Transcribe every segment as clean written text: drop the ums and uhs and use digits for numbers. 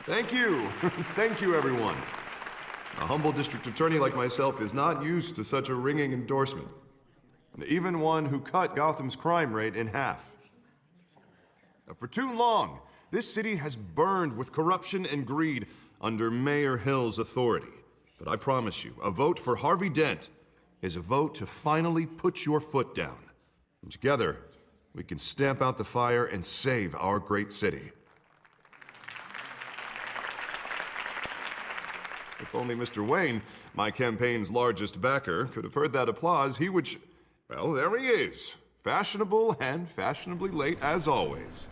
Thank you. Thank you, everyone. A humble district attorney like myself is not used to such a ringing endorsement. Even one who cut Gotham's crime rate in half. For too long, this city has burned with corruption and greed under Mayor Hill's authority. But I promise you, a vote for Harvey Dent is a vote to finally put your foot down. And together, we can stamp out the fire and save our great city. If only Mr. Wayne, my campaign's largest backer, could have heard that applause, he would well, there he is. Fashionable and fashionably late as always.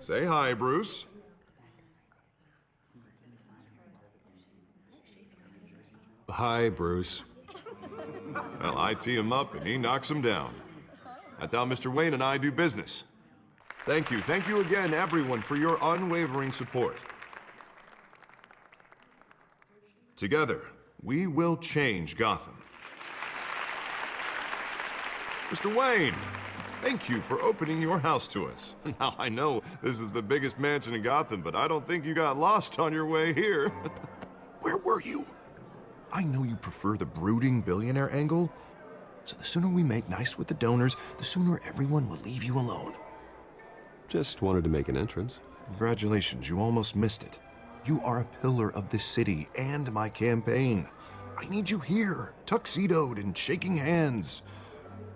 Say hi, Bruce. Hi, Bruce. Well, I tee him up and he knocks him down. That's how Mr. Wayne and I do business. Thank you again, everyone, for your unwavering support. Together, we will change Gotham. Mr. Wayne, thank you for opening your house to us. Now, I know this is the biggest mansion in Gotham, but I don't think you got lost on your way here. Where were you? I know you prefer the brooding billionaire angle, so the sooner we make nice with the donors, the sooner everyone will leave you alone. Just wanted to make an entrance. Congratulations, you almost missed it. You are a pillar of this city and my campaign. I need you here, tuxedoed and shaking hands.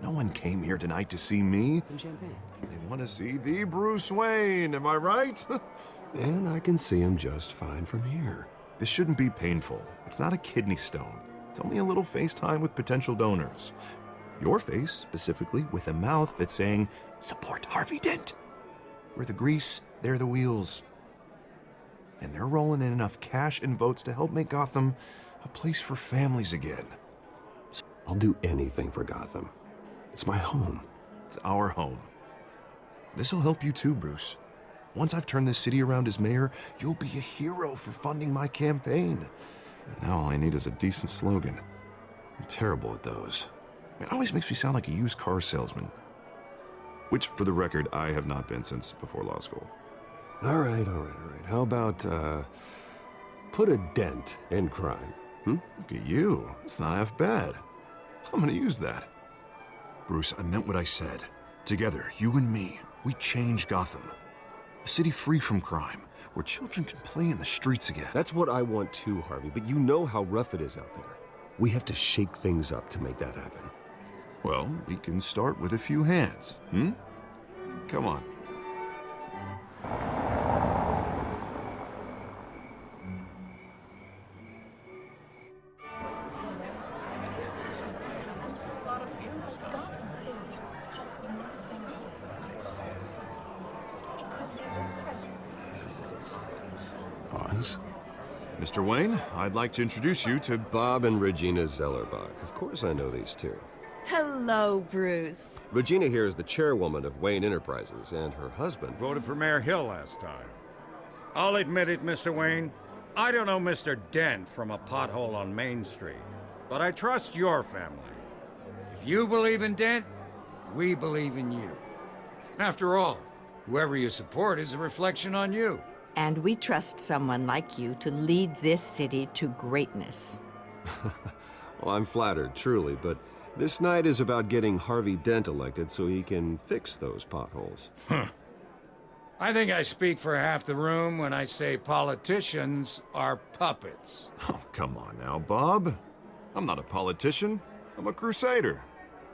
No one came here tonight to see me. Some champagne. They want to see the Bruce Wayne, am I right? And I can see him just fine from here. This shouldn't be painful. It's not a kidney stone. It's only a little FaceTime with potential donors. Your face, specifically, with a mouth that's saying, support Harvey Dent. We're the grease, they're the wheels. And they're rolling in enough cash and votes to help make Gotham a place for families again. I'll do anything for Gotham. It's my home. It's our home. This'll help you too, Bruce. Once I've turned this city around as mayor, you'll be a hero for funding my campaign. Now all I need is a decent slogan. I'm terrible at those. It always makes me sound like a used car salesman. Which, for the record, I have not been since before law school. All right. How about, put a dent in crime? Look at you. It's not half bad. I'm gonna use that. Bruce, I meant what I said. Together, you and me, we change Gotham. A city free from crime, where children can play in the streets again. That's what I want too, Harvey, but you know how rough it is out there. We have to shake things up to make that happen. Well, we can start with a few hands, Come on. Pause. Mr. Wayne, I'd like to introduce you to Bob and Regina Zellerbach. Of course I know these two. Hello, Bruce. Regina here is the chairwoman of Wayne Enterprises, and her husband... Voted for Mayor Hill last time. I'll admit it, Mr. Wayne. I don't know Mr. Dent from a pothole on Main Street, but I trust your family. If you believe in Dent, we believe in you. After all, whoever you support is a reflection on you. And we trust someone like you to lead this city to greatness. Well, I'm flattered, truly, but this night is about getting Harvey Dent elected so he can fix those potholes. I think I speak for half the room when I say politicians are puppets. Oh, come on now, Bob. I'm not a politician. I'm a crusader.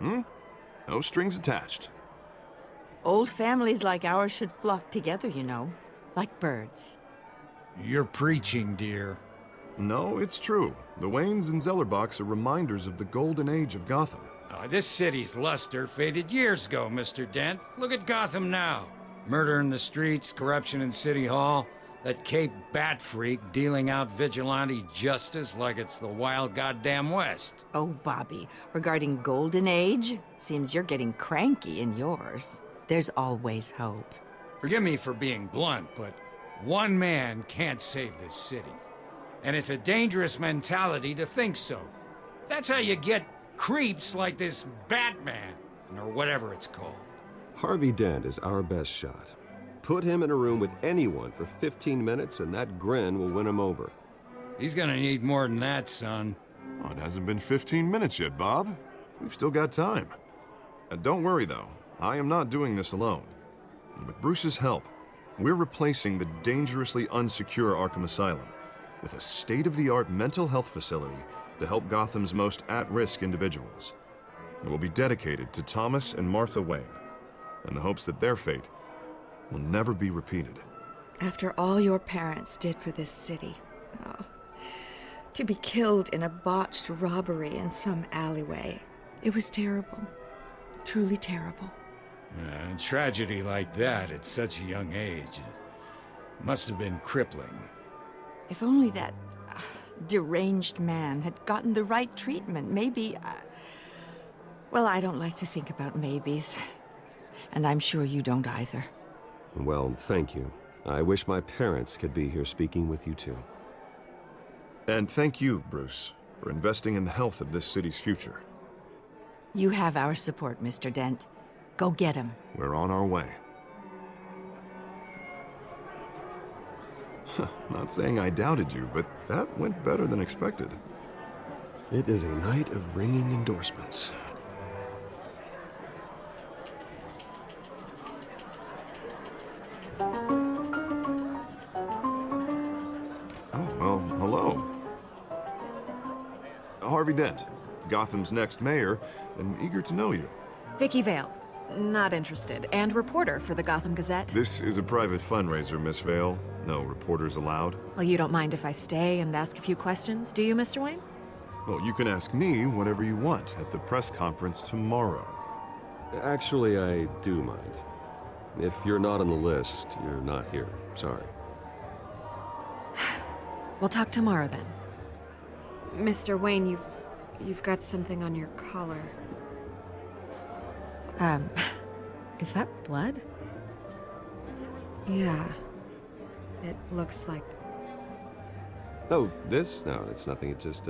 No strings attached. Old families like ours should flock together, you know, like birds. You're preaching, dear. No, it's true. The Waynes and Zellerbachs are reminders of the golden age of Gotham. This city's luster faded years ago, Mr. Dent. Look at Gotham now. Murder in the streets, corruption in City Hall, that Cape Bat freak dealing out vigilante justice like it's the wild goddamn West. Oh, Bobby, regarding Golden Age, seems you're getting cranky in yours. There's always hope. Forgive me for being blunt, but one man can't save this city. And it's a dangerous mentality to think so. That's how you get creeps like this Batman, or whatever it's called. Harvey Dent is our best shot. Put him in a room with anyone for 15 minutes and that grin will win him over. He's gonna need more than that, son. Oh, it hasn't been 15 minutes yet, Bob. We've still got time. Don't worry, though. I am not doing this alone. And with Bruce's help, we're replacing the dangerously unsecure Arkham Asylum with a state-of-the-art mental health facility to help Gotham's most at-risk individuals. It will be dedicated to Thomas and Martha Wayne, in the hopes that their fate will never be repeated. After all your parents did for this city, oh, to be killed in a botched robbery in some alleyway, it was terrible. Truly terrible. A tragedy like that at such a young age must have been crippling. If only that deranged man had gotten the right treatment, maybe... well, I don't like to think about maybes. And I'm sure you don't either. Well, thank you. I wish my parents could be here speaking with you too. And thank you, Bruce, for investing in the health of this city's future. You have our support, Mr. Dent. Go get him. We're on our way. Not saying I doubted you, but that went better than expected. It is a night of ringing endorsements. Oh, well, hello. Harvey Dent, Gotham's next mayor, and eager to know you. Vicky Vale. Not interested. And reporter for the Gotham Gazette. This is a private fundraiser, Miss Vale. No reporters allowed. Well, you don't mind if I stay and ask a few questions, do you, Mr. Wayne? Well, you can ask me whatever you want at the press conference tomorrow. Actually, I do mind. If you're not on the list, you're not here. Sorry. We'll talk tomorrow then. Mr. Wayne, you've got something on your collar. Is that blood? Yeah. It looks like... Oh, this? No, it's nothing. It just,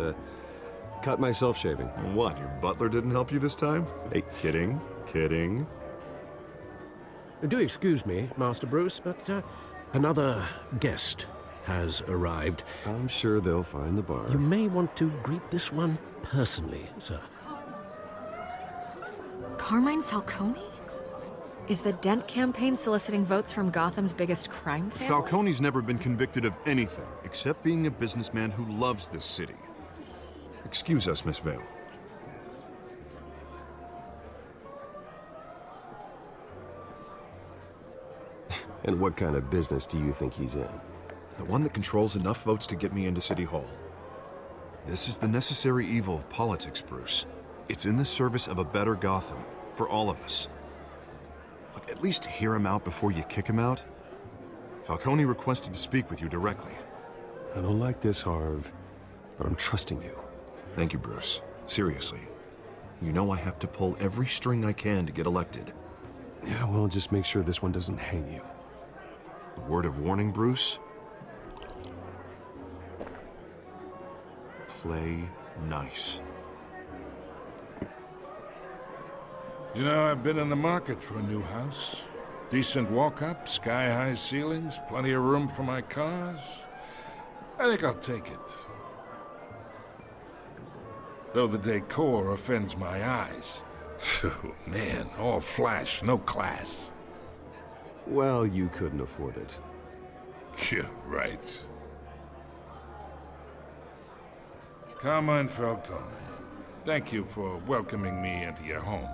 cut myself shaving. What, your butler didn't help you this time? Hey, kidding, kidding. Do excuse me, Master Bruce, but another guest has arrived. I'm sure they'll find the bar. You may want to greet this one personally, sir. Carmine Falcone? Is the Dent campaign soliciting votes from Gotham's biggest crime family? Falcone's never been convicted of anything except being a businessman who loves this city. Excuse us, Miss Vale. And what kind of business do you think he's in? The one that controls enough votes to get me into City Hall. This is the necessary evil of politics, Bruce. It's in the service of a better Gotham, for all of us. Look, at least hear him out before you kick him out. Falcone requested to speak with you directly. I don't like this, Harv, but I'm trusting you. Thank you, Bruce. Seriously. You know I have to pull every string I can to get elected. Yeah, well, just make sure this one doesn't hang you. A word of warning, Bruce? Play nice. You know, I've been in the market for a new house. Decent walk-up, sky-high ceilings, plenty of room for my cars. I think I'll take it. Though the decor offends my eyes. Oh, man, all flash, no class. Well, you couldn't afford it. Yeah, right. Carmine Falcone, thank you for welcoming me into your home.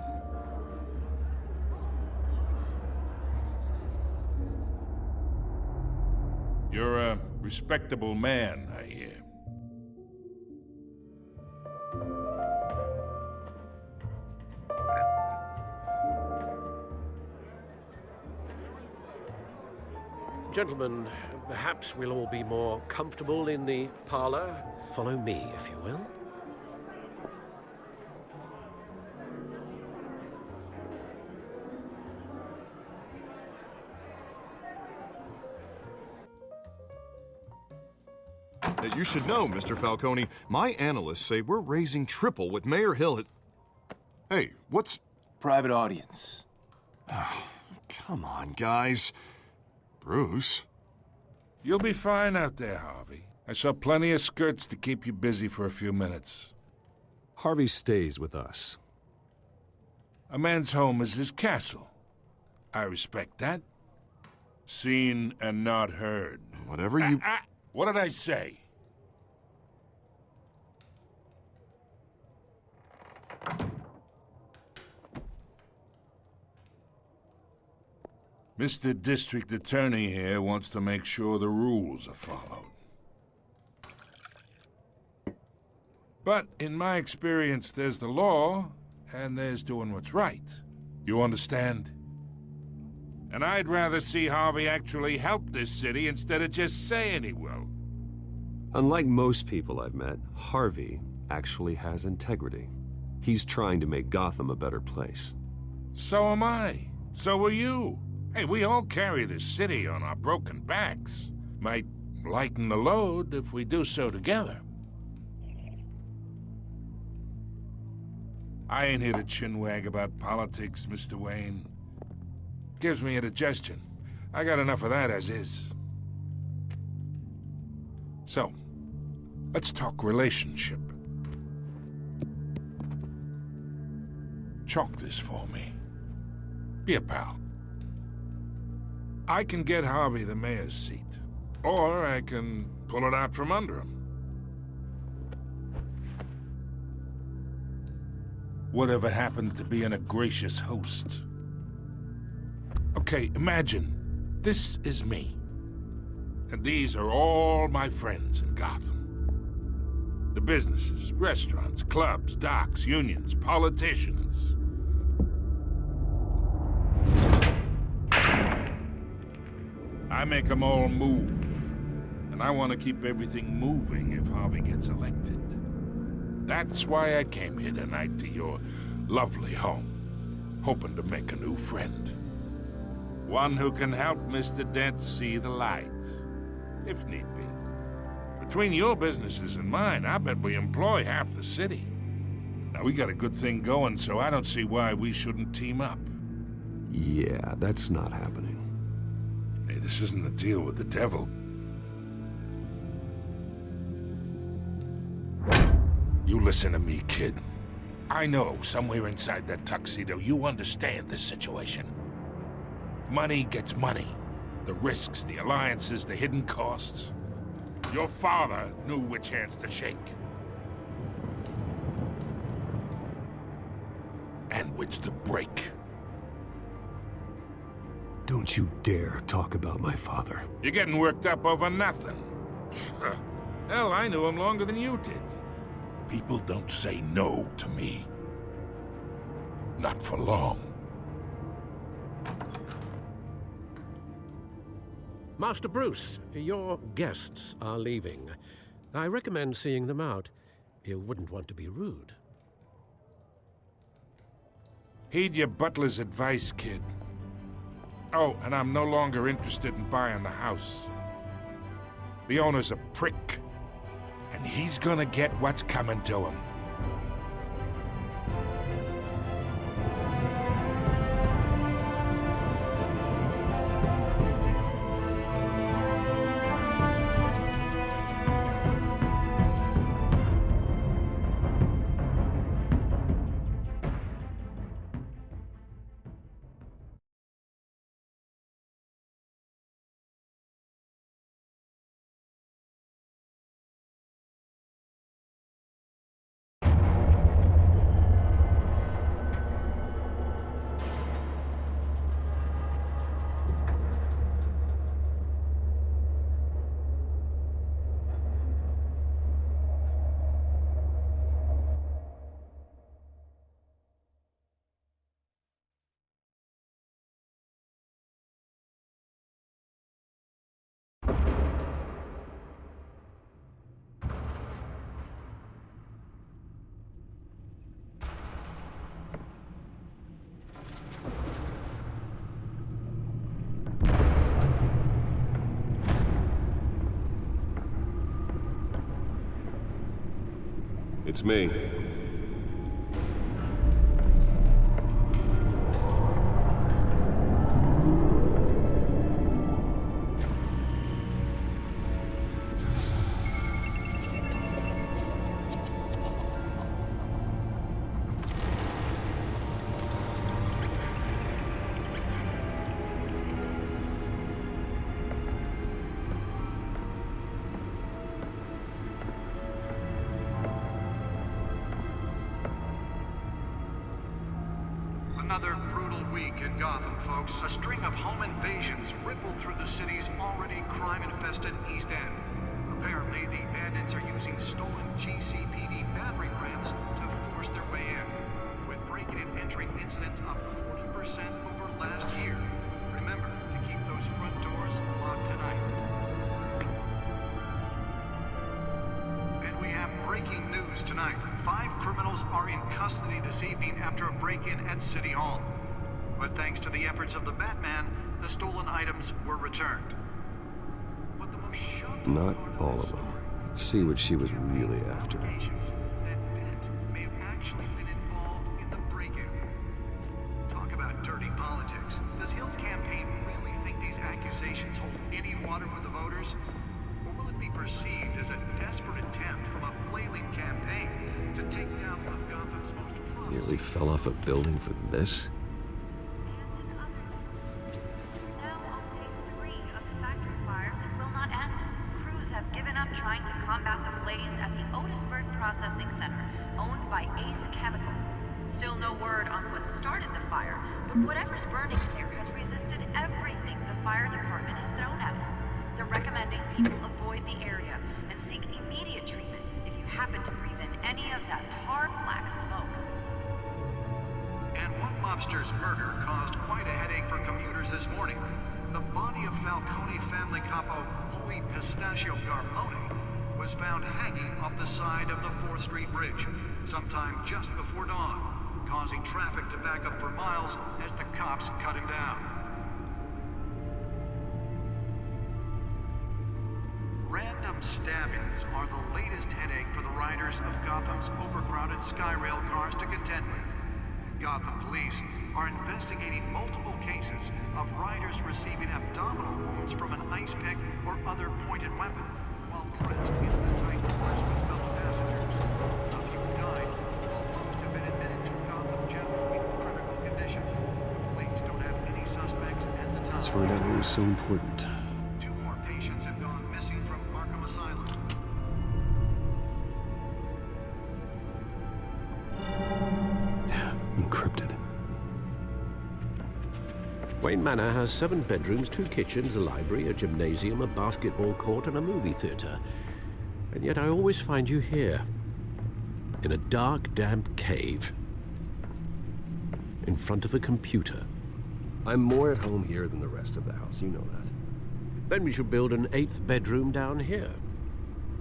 You're a respectable man, I hear. Gentlemen, perhaps we'll all be more comfortable in the parlor. Follow me, if you will. You should know, Mr. Falcone, my analysts say we're raising triple what Mayor Hill has... Hey, what's... Private audience. Come on, guys. Bruce? You'll be fine out there, Harvey. I saw plenty of skirts to keep you busy for a few minutes. Harvey stays with us. A man's home is his castle. I respect that. Seen and not heard. Whatever you... What did I say? Mr. District Attorney here wants to make sure the rules are followed. But in my experience, there's the law, and there's doing what's right. You understand? And I'd rather see Harvey actually help this city instead of just saying he will. Unlike most people I've met, Harvey actually has integrity. He's trying to make Gotham a better place. So am I. So are you. Hey, we all carry this city on our broken backs. Might lighten the load if we do so together. I ain't here to chinwag about politics, Mr. Wayne. Gives me indigestion. I got enough of that as is. So, let's talk relationship. Chalk this for me. Be a pal. I can get Harvey the mayor's seat, or I can pull it out from under him. Whatever happened to being a gracious host? Okay, imagine, this is me. And these are all my friends in Gotham. The businesses, restaurants, clubs, docks, unions, politicians. I make them all move. And I want to keep everything moving if Harvey gets elected. That's why I came here tonight to your lovely home, hoping to make a new friend. One who can help Mr. Dent see the light, if need be. Between your businesses and mine, I bet we employ half the city. Now, we got a good thing going, so I don't see why we shouldn't team up. Yeah, that's not happening. Hey, this isn't a deal with the devil. You listen to me, kid. I know somewhere inside that tuxedo you understand this situation. Money gets money. The risks, the alliances, the hidden costs. Your father knew which hands to shake. And which to break. Don't you dare talk about my father. You're getting worked up over nothing. Hell, I knew him longer than you did. People don't say no to me. Not for long. Master Bruce, your guests are leaving. I recommend seeing them out. You wouldn't want to be rude. Heed your butler's advice, kid. Oh, and I'm no longer interested in buying the house. The owner's a prick, and he's gonna get what's coming to him. It's me. another brutal week in Gotham, folks. A string of home invasions ripple through the city's already crime-infested East End. Apparently, the bandits are using stolen GCPD battering rams to force their way in, with breaking and entering incidents up 40% over last year. Remember to keep those front doors locked tonight. And we have breaking news tonight. 5 criminals are in custody this evening after a break-in at City Hall. But thanks to the efforts of the Batman, the stolen items were returned. But the most shocking Not all of them. Let's see what she was really after. that Dent may have actually been involved in the break-in. Talk about dirty politics. Does Hill's campaign really think these accusations hold any water with the voters? Or will it be perceived as a desperate attempt from a flailing campaign to take down one of Gotham's most promising... Nearly fell off a building for this? And in other news, now on day 3 of the factory fire that will not end, crews have given up trying to combat the blaze at the Otisburg Processing Center, owned by Ace Chemical. Still no word on what started the fire, but whatever's burning there has resisted everything the fire department has thrown at it. They're recommending people avoid the area and seek immediate treatment if you happen to breathe in any of that tar black smoke. And one mobster's murder caused quite a headache for commuters this morning. The body of Falcone family capo Louis Pistachio Carmine was found hanging off the side of the 4th Street Bridge sometime just before dawn, causing traffic to back up for miles as the cops cut him down. Random stabbings are the latest headache for the riders of Gotham's overcrowded Skyrail cars to contend with. Gotham police are investigating multiple cases of riders receiving abdominal wounds from an ice pick or other pointed weapon while pressed into the tight cars with fellow passengers. A few died, while most have been admitted to Gotham General in critical condition. The police don't have any suspects at the time. Let's find out what was so important. 2 more patients have gone missing from Arkham Asylum. Encrypted. Wayne Manor has 7 bedrooms, 2 kitchens, a library, a gymnasium, a basketball court, and a movie theater. And yet I always find you here, in a dark, damp cave, in front of a computer. I'm more at home here than the rest of the house, you know that. Then we should build an 8th bedroom down here.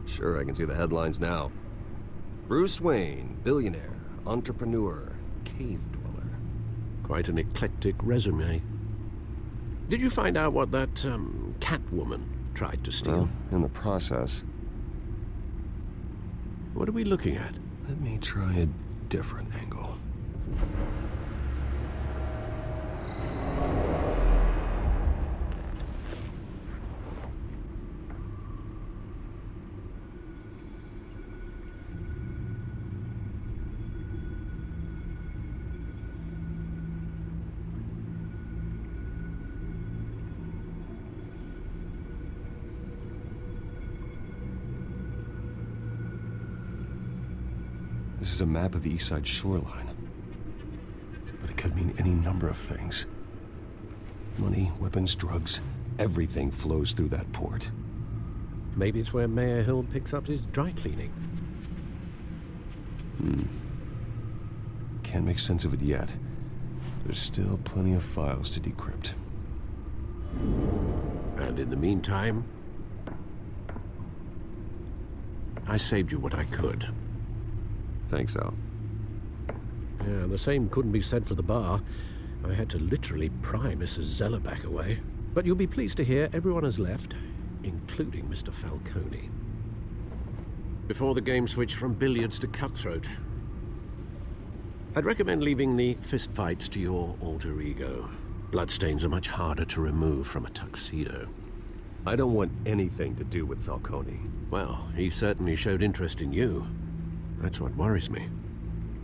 Sure, I can see the headlines now. Bruce Wayne, billionaire, entrepreneur, cave dweller. Quite an eclectic resume. Did you find out what that, Catwoman tried to steal? Well, in the process. What are we looking at? Let me try a different angle. This is a map of the East Side shoreline. But it could mean any number of things. Money, weapons, drugs, everything flows through that port. Maybe it's where Mayor Hill picks up his dry cleaning. Can't make sense of it yet. There's still plenty of files to decrypt. And in the meantime, I saved you what I could. Thanks, Al. Yeah, the same couldn't be said for the bar. I had to literally pry Mrs. Zellerback away. But you'll be pleased to hear everyone has left, including Mr. Falcone. Before the game switched from billiards to cutthroat. I'd recommend leaving the fistfights to your alter ego. Bloodstains are much harder to remove from a tuxedo. I don't want anything to do with Falcone. Well, he certainly showed interest in you. That's what worries me.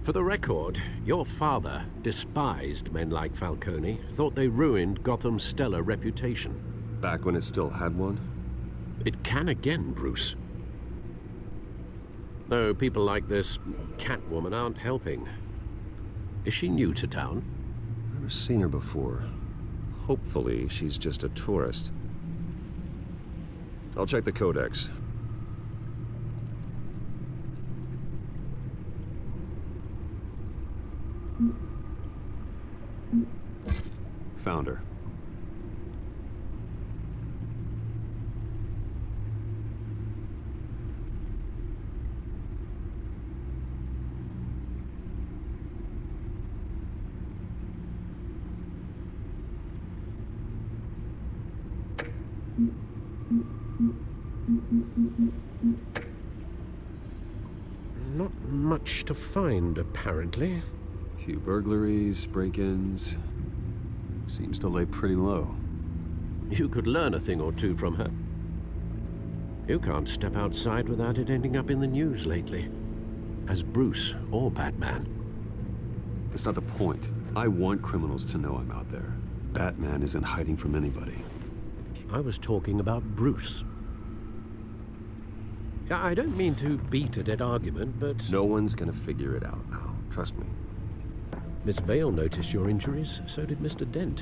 For the record, your father despised men like Falcone, thought they ruined Gotham's stellar reputation. Back when it still had one? It can again, Bruce. Though people like this Catwoman aren't helping. Is she new to town? Never seen her before. Hopefully, she's just a tourist. I'll check the codex. Found her. Not much to find, apparently. Few burglaries, break-ins. Seems to lay pretty low. You could learn a thing or two from her. You can't step outside without it ending up in the news lately. As Bruce or Batman. That's not the point. I want criminals to know I'm out there. Batman isn't hiding from anybody. I was talking about Bruce. I don't mean to beat a dead argument, but... No one's gonna figure it out now. Trust me. Miss Vale noticed your injuries, so did Mr. Dent.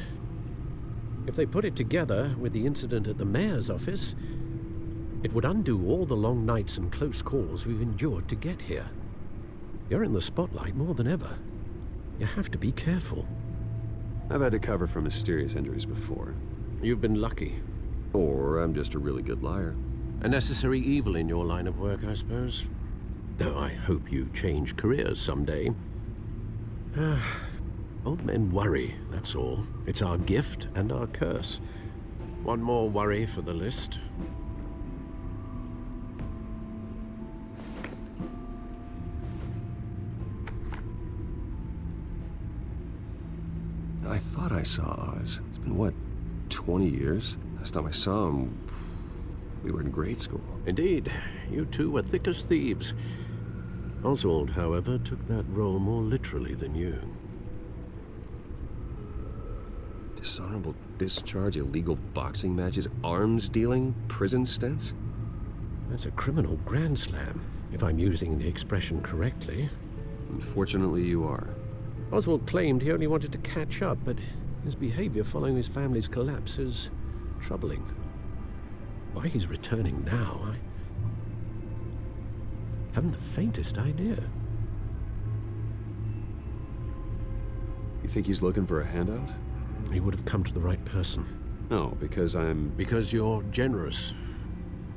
If they put it together with the incident at the mayor's office, it would undo all the long nights and close calls we've endured to get here. You're in the spotlight more than ever. You have to be careful. I've had to cover for mysterious injuries before. You've been lucky. Or I'm just a really good liar. A necessary evil in your line of work, I suppose. Though I hope you change careers someday. Old men worry, that's all. It's our gift and our curse. One more worry for the list. I thought I saw Oz. It's been, what, 20 years? Last time I saw him, we were in grade school. Indeed. You two were thick as thieves. Oswald, however, took that role more literally than you. Dishonorable discharge, illegal boxing matches, arms dealing, prison stints? That's a criminal grand slam, if I'm using the expression correctly. Unfortunately, you are. Oswald claimed he only wanted to catch up, but his behavior following his family's collapse is troubling. Why he's returning now, I haven't the faintest idea. You think he's looking for a handout? He would have come to the right person. No, because I'm... Because you're generous.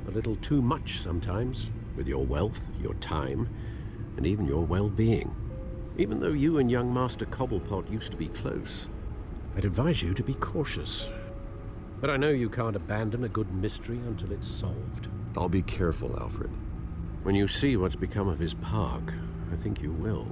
A little too much sometimes, with your wealth, your time, and even your well-being. Even though you and young Master Cobblepot used to be close, I'd advise you to be cautious. But I know you can't abandon a good mystery until it's solved. I'll be careful, Alfred. When you see what's become of his park, I think you will.